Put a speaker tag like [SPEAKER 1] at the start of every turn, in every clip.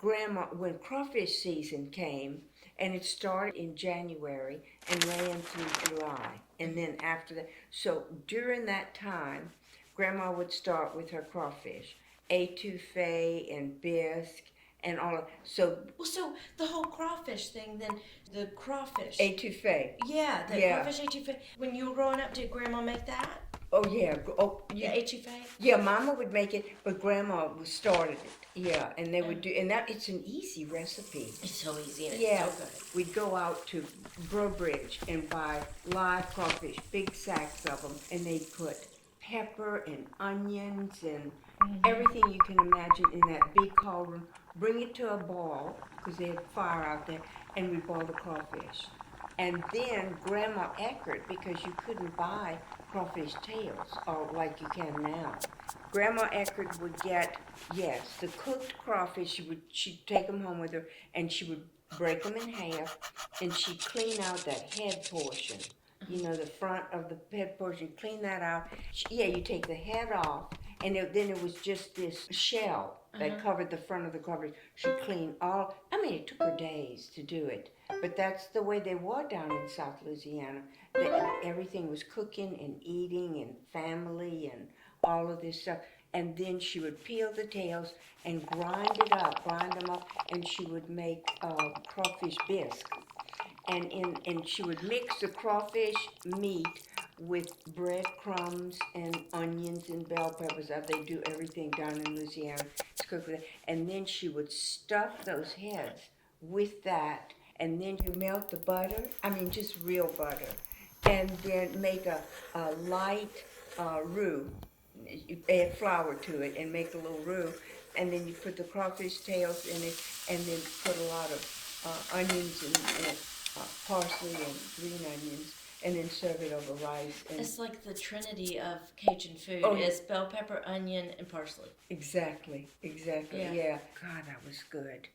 [SPEAKER 1] Grandma, when crawfish season came, and it started in January and ran through July, and then after that, so during that time, Grandma would start with her crawfish, etouffee and bisque and all of so
[SPEAKER 2] Well, so the whole crawfish thing, then the crawfish.
[SPEAKER 1] etouffee.
[SPEAKER 2] Yeah, the
[SPEAKER 1] Yeah.
[SPEAKER 2] crawfish etouffee. When you were growing up, did Grandma make that?
[SPEAKER 1] Oh yeah. Oh
[SPEAKER 2] The
[SPEAKER 1] you.
[SPEAKER 2] etouffee.
[SPEAKER 1] Yeah, Mama would make it, but Grandma started it. Yeah, and they would do, and that it's an easy recipe.
[SPEAKER 2] It's so easy and
[SPEAKER 1] Yeah,
[SPEAKER 2] it's so good.
[SPEAKER 1] we'd go out to Burbridge and buy live crawfish, big sacks of them, and they'd put pepper and onions and everything you can imagine in that big cauldron. Bring it to a boil because they had fire out there, and we boil the crawfish. And then Grandma Eckert, because you couldn't buy crawfish tails or like you can now. Grandma Eckert would get, yes, the cooked crawfish. She'd take them home with her, and she would break them in half, and she'd clean out that head portion. You know, the front of the head portion. Clean that out. Yeah, you take the head off, and then it was just this shell that covered the front of the crawfish. She'd clean all. I mean, it took her days to do it. But that's the way they were down in South Louisiana. Everything was cooking and eating and family and all of this stuff. And then she would peel the tails and grind them up, and she would make crawfish bisque. And she would mix the crawfish meat with breadcrumbs and onions and bell peppers. They do everything down in Louisiana. It's cooked with that. And then she would stuff those heads with that, and then you melt the butter. I mean, just real butter, and then make a light roux. You add flour to it and make a little roux, and then you put the crawfish tails in it, and then put a lot of onions and parsley and green onions, and then serve it over rice. And
[SPEAKER 2] It's like the trinity of Cajun food.
[SPEAKER 1] Oh,
[SPEAKER 2] Is bell pepper, onion, and parsley.
[SPEAKER 1] exactly. Yeah. God, that was good.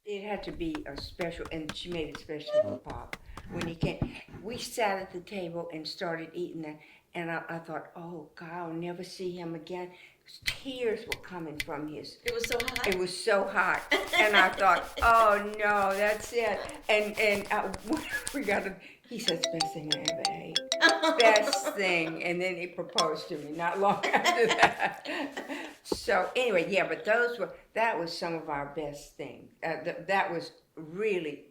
[SPEAKER 1] It had to be a special, and she made it special for Pop. When he came, we sat at the table and started eating that, and I thought, oh God, I'll never see him again. Tears were coming from his.
[SPEAKER 2] It was so hot.
[SPEAKER 1] It was so hot, and I thought, oh no, that's it. And we got him. He said, best thing I ever ate. Best thing. And then he proposed to me not long after that. So anyway, yeah, but that was some of our best things. That was really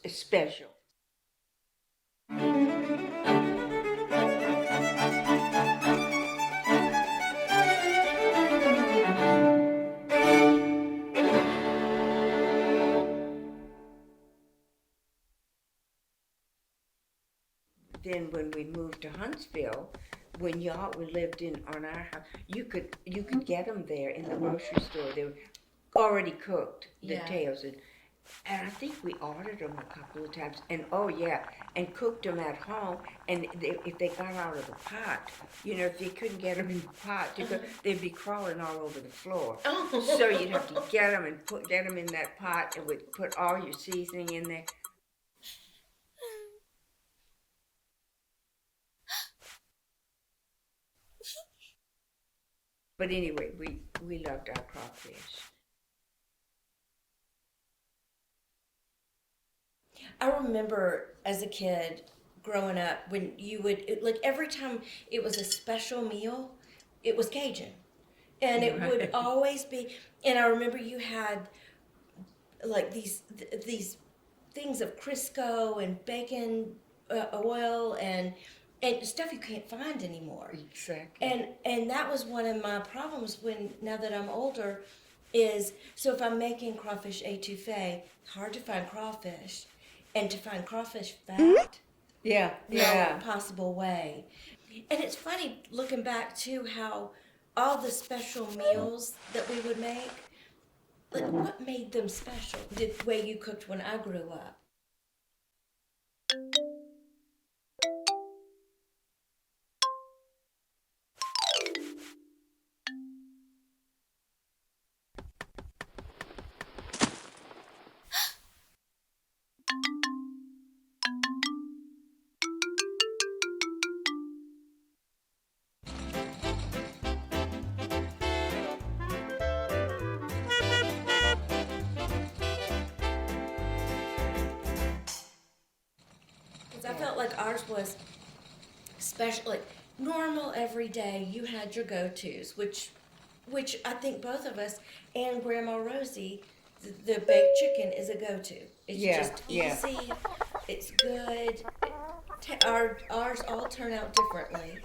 [SPEAKER 1] special. Then when we moved to Huntsville, when y'all lived on our house, you could get them there in the grocery store. They were already cooked, the tails, and I think we ordered them a couple of times. And oh yeah, and cooked them at home. And if they got out of the pot, if you couldn't get them in the pot, they'd be crawling all over the floor. So you'd have to get them and get them in that pot, and would put all your seasoning in there. But anyway, we loved our crawfish.
[SPEAKER 2] I remember as a kid growing up when you would, like every time it was a special meal, it was Cajun. And it would always be, and I remember you had like these things of Crisco and bacon oil and stuff you can't find anymore.
[SPEAKER 1] Exactly.
[SPEAKER 2] And that was one of my problems now that I'm older is, so if I'm making crawfish etouffee, it's hard to find crawfish. And to find crawfish fat, no possible way. And it's funny looking back to how all the special meals that we would make, like what made them special? The way you cooked when I grew up. like ours was special, like normal every day. You had your go-tos, which I think both of us and Grandma Rosie, the baked chicken is a go-to. It's
[SPEAKER 1] Yeah,
[SPEAKER 2] just
[SPEAKER 1] yeah.
[SPEAKER 2] easy. It's good. Ours all turn out differently,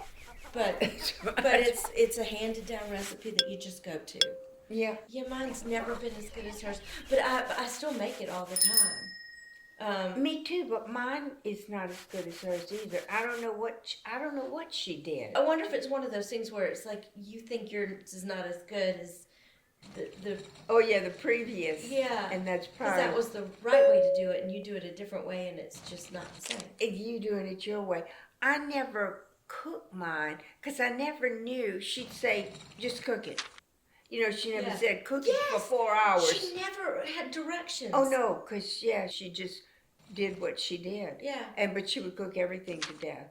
[SPEAKER 2] but
[SPEAKER 1] That's right.
[SPEAKER 2] but it's a handed-down recipe that you just go to.
[SPEAKER 1] Yeah.
[SPEAKER 2] Yeah, mine's never been as good as hers, but I still make it all the time.
[SPEAKER 1] Me too, but mine is not as good as hers either. I don't know what she did.
[SPEAKER 2] I wonder if it's one of those things where it's like you think yours is not as good as the
[SPEAKER 1] Oh yeah, the previous.
[SPEAKER 2] yeah,
[SPEAKER 1] And that's
[SPEAKER 2] because
[SPEAKER 1] probably
[SPEAKER 2] that was the right way to do it, and you do it a different way, and it's just not the same.
[SPEAKER 1] you doing it your way. I never cooked mine because I never knew. She'd say, "Just cook it." You know, she never
[SPEAKER 2] Yeah.
[SPEAKER 1] said cook it for
[SPEAKER 2] Yes.
[SPEAKER 1] 4 hours.
[SPEAKER 2] She never had directions.
[SPEAKER 1] Oh no, because yeah, she just did what she did.
[SPEAKER 2] Yeah.
[SPEAKER 1] But she would cook everything to death.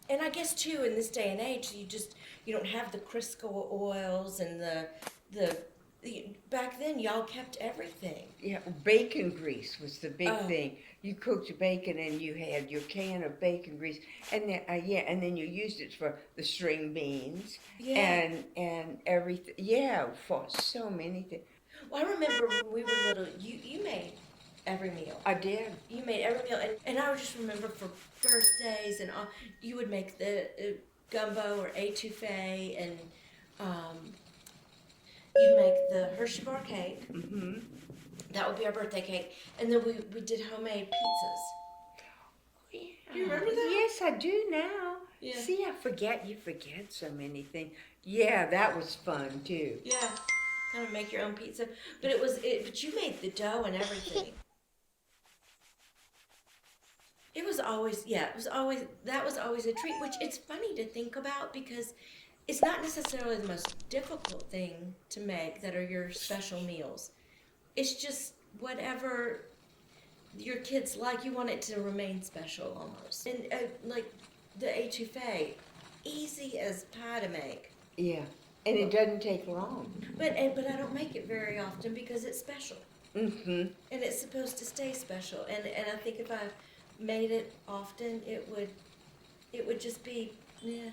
[SPEAKER 2] And I guess too, in this day and age, you don't have the Crisco oils and the back then y'all kept everything.
[SPEAKER 1] Yeah, bacon grease was the big
[SPEAKER 2] Oh.
[SPEAKER 1] thing. You cooked bacon and you had your can of bacon grease, and then and then you used it for the string beans
[SPEAKER 2] Yeah.
[SPEAKER 1] and everything. Yeah, for so many things.
[SPEAKER 2] Well, I remember when we were little, you made every meal.
[SPEAKER 1] I did.
[SPEAKER 2] You made every meal, and I just remember for birthdays and all, you would make the gumbo or etouffee, and you'd make the Hershey bar cake.
[SPEAKER 1] Mm-hmm.
[SPEAKER 2] That would be our birthday cake, and then we did homemade pizzas.
[SPEAKER 1] Yeah.
[SPEAKER 2] Do you remember that?
[SPEAKER 1] Yes, I do now.
[SPEAKER 2] Yeah.
[SPEAKER 1] See, I forget. You forget so many things. Yeah, that was fun too.
[SPEAKER 2] Yeah, kind of make your own pizza, but but you made the dough and everything. It was always that was always a treat, which it's funny to think about because it's not necessarily the most difficult thing to make that are your special meals. It's just whatever your kids like, you want it to remain special almost. And like the etouffee, easy as pie to make.
[SPEAKER 1] Yeah, and it doesn't take long.
[SPEAKER 2] But I don't make it very often because it's special.
[SPEAKER 1] Mm-hmm.
[SPEAKER 2] And it's supposed to stay special. And I think if I made it often, it would just be, yeah.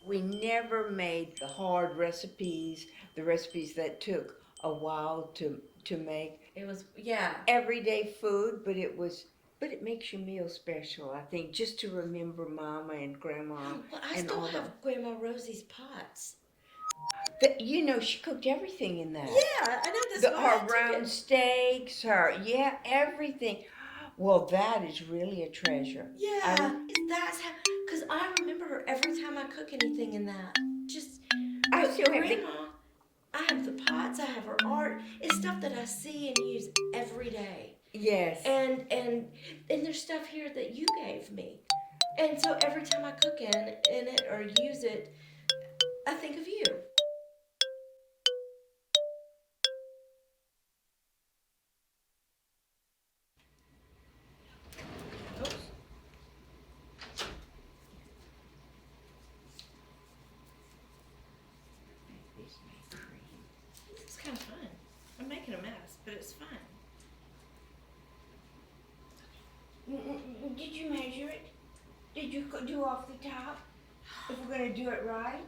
[SPEAKER 1] We never made the hard recipes, the recipes that took a while to make.
[SPEAKER 2] It was, yeah.
[SPEAKER 1] Everyday food, but it makes your meal special, I think, just to remember Mama and Grandma.
[SPEAKER 2] Well, I
[SPEAKER 1] and
[SPEAKER 2] still
[SPEAKER 1] all
[SPEAKER 2] have Grandma Rosie's pots.
[SPEAKER 1] you know, she cooked everything in that.
[SPEAKER 2] Yeah, I know that's why I
[SPEAKER 1] Her
[SPEAKER 2] took
[SPEAKER 1] round
[SPEAKER 2] it.
[SPEAKER 1] steaks, everything. Well, that is really a treasure.
[SPEAKER 2] Yeah, that's how, because I remember her every time I cook anything in that. Just,
[SPEAKER 1] I
[SPEAKER 2] but
[SPEAKER 1] still have the-
[SPEAKER 2] Grandma, I have the pots, I have her art. It's stuff that I see and use every day.
[SPEAKER 1] Yes.
[SPEAKER 2] And there's stuff here that you gave me. And so every time I cook in it or use it, I think of you. Oops. It's kind of fun. I'm making a mess, but it's fun.
[SPEAKER 1] Did you measure it? Did you do off the top? If we're gonna do it right?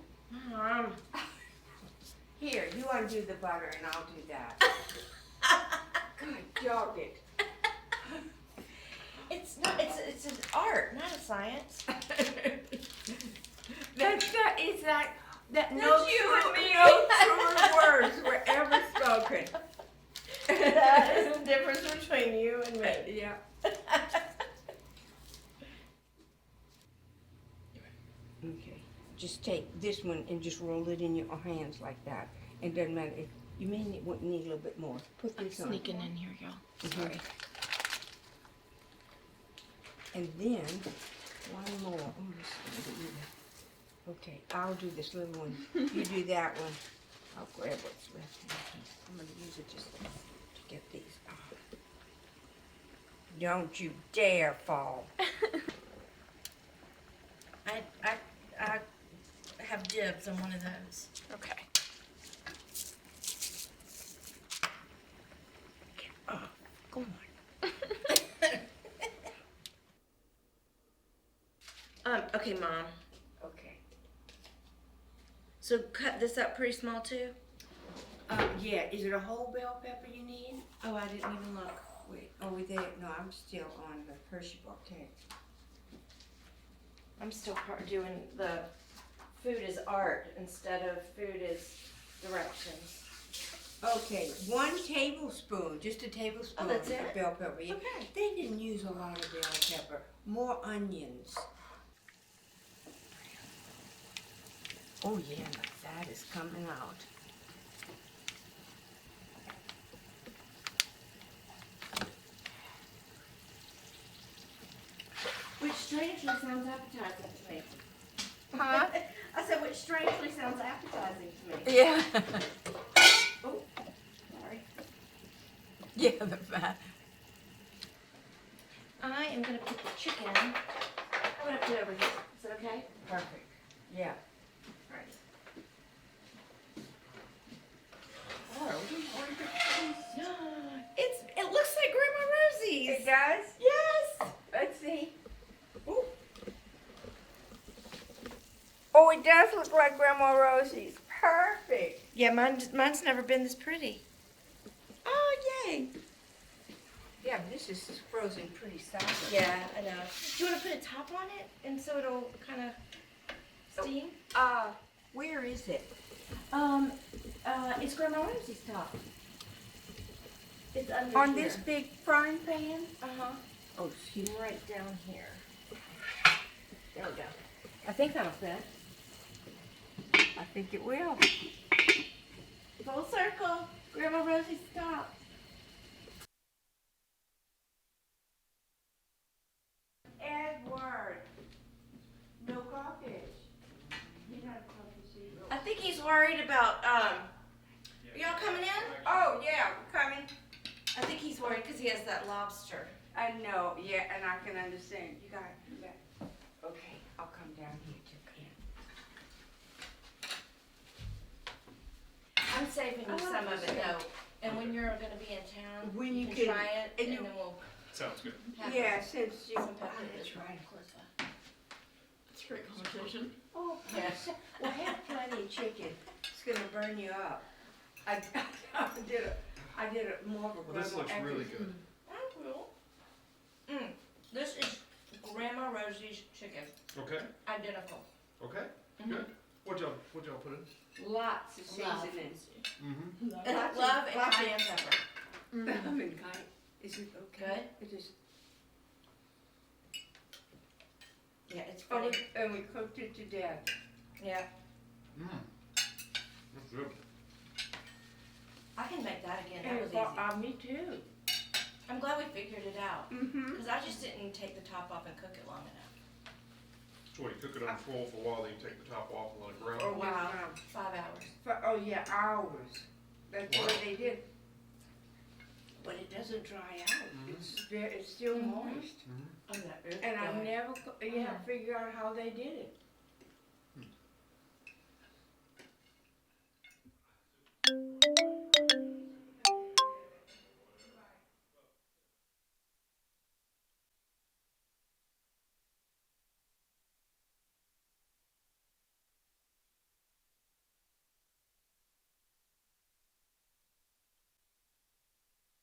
[SPEAKER 1] Here, you want to do the butter and I'll do that. God, dog it.
[SPEAKER 2] It's not. It's an art, not a science.
[SPEAKER 1] It's not, that no
[SPEAKER 2] That's you and me.
[SPEAKER 1] no truer words were ever spoken.
[SPEAKER 2] That is the difference between you and me.
[SPEAKER 1] Yeah. Okay, just take this one and just roll it in your hands like that. It doesn't matter if you may need a little bit more. Put this on.
[SPEAKER 2] Sneaking in here, y'all.
[SPEAKER 1] Mhm.
[SPEAKER 2] Sorry.
[SPEAKER 1] And then One more. Oh, this one. Okay, I'll do this little one. You do that one. I'll grab what's left in here. I'm gonna use it just to get these off. Don't you dare fall.
[SPEAKER 2] I have dibs on one of those.
[SPEAKER 3] Okay.
[SPEAKER 1] Get off. Go on.
[SPEAKER 2] Okay, Mom.
[SPEAKER 1] Okay.
[SPEAKER 2] So cut this up pretty small too?
[SPEAKER 1] Yeah, is it a whole bell pepper you need?
[SPEAKER 2] Oh, I didn't even look.
[SPEAKER 1] Wait, oh, there, no, I'm still on the Hershey bouquet.
[SPEAKER 2] I'm still doing the food is art instead of food is directions.
[SPEAKER 1] Okay, 1 tablespoon, just a tablespoon
[SPEAKER 2] Oh, that's
[SPEAKER 1] of
[SPEAKER 2] it?
[SPEAKER 1] bell pepper. Yeah,
[SPEAKER 2] Okay.
[SPEAKER 1] they didn't use a lot of bell pepper. More onions. Oh yeah, the fat is coming out.
[SPEAKER 2] Which strangely sounds appetizing to me.
[SPEAKER 3] Huh?
[SPEAKER 2] I said, which strangely sounds appetizing to me.
[SPEAKER 3] Yeah.
[SPEAKER 2] Oh, sorry.
[SPEAKER 3] Yeah, the fat.
[SPEAKER 2] I am going to put the chicken. I'm going to put it over here. Is that okay?
[SPEAKER 1] Perfect. Yeah.
[SPEAKER 2] All right. It looks like Grandma Rosie's.
[SPEAKER 1] It does?
[SPEAKER 2] Yes.
[SPEAKER 1] Let's see. Ooh. Oh, it does look like Grandma Rosie's. Perfect.
[SPEAKER 2] Yeah, mine's never been this pretty.
[SPEAKER 1] Oh, yay. Yeah, this is frozen pretty solid.
[SPEAKER 2] Yeah, I know. Do you want to put a top on it and so it'll kind of steam?
[SPEAKER 1] Where is it?
[SPEAKER 2] It's Grandma Rosie's top. It's under
[SPEAKER 1] On
[SPEAKER 2] here.
[SPEAKER 1] this big frying pan?
[SPEAKER 2] Uh-huh.
[SPEAKER 1] Oh, excuse me.
[SPEAKER 2] Right down here. There we go. I think that'll fit.
[SPEAKER 1] I think it will.
[SPEAKER 2] Full circle. Grandma Rosie's top.
[SPEAKER 1] Edward. No crawfish. He not a crawfish either.
[SPEAKER 2] I think he's worried about, are y'all coming in?
[SPEAKER 1] Oh, yeah, we're coming.
[SPEAKER 2] I think he's worried because he has that lobster.
[SPEAKER 1] I know, yeah, and I can understand. You got. Okay, I'll come down here to
[SPEAKER 2] I'm saving you some of it though. And when you're going to be in town,
[SPEAKER 1] When
[SPEAKER 2] you
[SPEAKER 1] you
[SPEAKER 2] can
[SPEAKER 1] can-
[SPEAKER 2] try it
[SPEAKER 1] and
[SPEAKER 2] and,
[SPEAKER 1] you-
[SPEAKER 2] then we'll
[SPEAKER 4] Sounds good.
[SPEAKER 2] have
[SPEAKER 1] Yeah, since you.
[SPEAKER 2] some
[SPEAKER 1] Oh,
[SPEAKER 2] pepper.
[SPEAKER 1] that's right.
[SPEAKER 2] Close by.
[SPEAKER 3] It's a great conversation.
[SPEAKER 1] Oh,
[SPEAKER 2] Yes.
[SPEAKER 1] well, have plenty of chicken. It's gonna burn you up. I did a more of a.
[SPEAKER 4] Well, this
[SPEAKER 1] grandma
[SPEAKER 4] looks
[SPEAKER 1] effort.
[SPEAKER 4] really good.
[SPEAKER 2] I will. This is Grandma Rosie's chicken.
[SPEAKER 4] Okay,
[SPEAKER 2] Identical.
[SPEAKER 4] okay,
[SPEAKER 2] Mhm.
[SPEAKER 4] good. What'd y'all put in?
[SPEAKER 1] Lots of
[SPEAKER 2] Love.
[SPEAKER 1] seasonings.
[SPEAKER 4] Mm-hmm.
[SPEAKER 2] And
[SPEAKER 1] Lots of-
[SPEAKER 2] love and
[SPEAKER 1] lots of-
[SPEAKER 2] cayenne pepper.
[SPEAKER 1] I mean, is it okay?
[SPEAKER 2] Good?
[SPEAKER 1] It is.
[SPEAKER 2] Yeah, it's
[SPEAKER 1] Oh,
[SPEAKER 2] funny.
[SPEAKER 1] and we cooked it to death.
[SPEAKER 2] Yeah.
[SPEAKER 4] Mm. That's good.
[SPEAKER 2] I can make that again.
[SPEAKER 1] And
[SPEAKER 2] That was
[SPEAKER 1] it bought-
[SPEAKER 2] easy.
[SPEAKER 1] me too.
[SPEAKER 2] I'm glad we figured it out.
[SPEAKER 1] Mm-hmm.
[SPEAKER 2] Because I just didn't take the top off and cook it long enough.
[SPEAKER 4] So what, you cook it on full for a while, then you take the top off and let it ground?
[SPEAKER 1] Oh,
[SPEAKER 2] Wow.
[SPEAKER 1] wow.
[SPEAKER 2] 5 hours.
[SPEAKER 1] Oh, yeah, hours. That's
[SPEAKER 4] Wow.
[SPEAKER 1] what they did. But it doesn't dry out. It's still
[SPEAKER 2] Mhm.
[SPEAKER 1] moist.
[SPEAKER 4] Mm-hmm.
[SPEAKER 2] Oh, that is
[SPEAKER 1] And I
[SPEAKER 2] good.
[SPEAKER 1] never, figure out how they did it.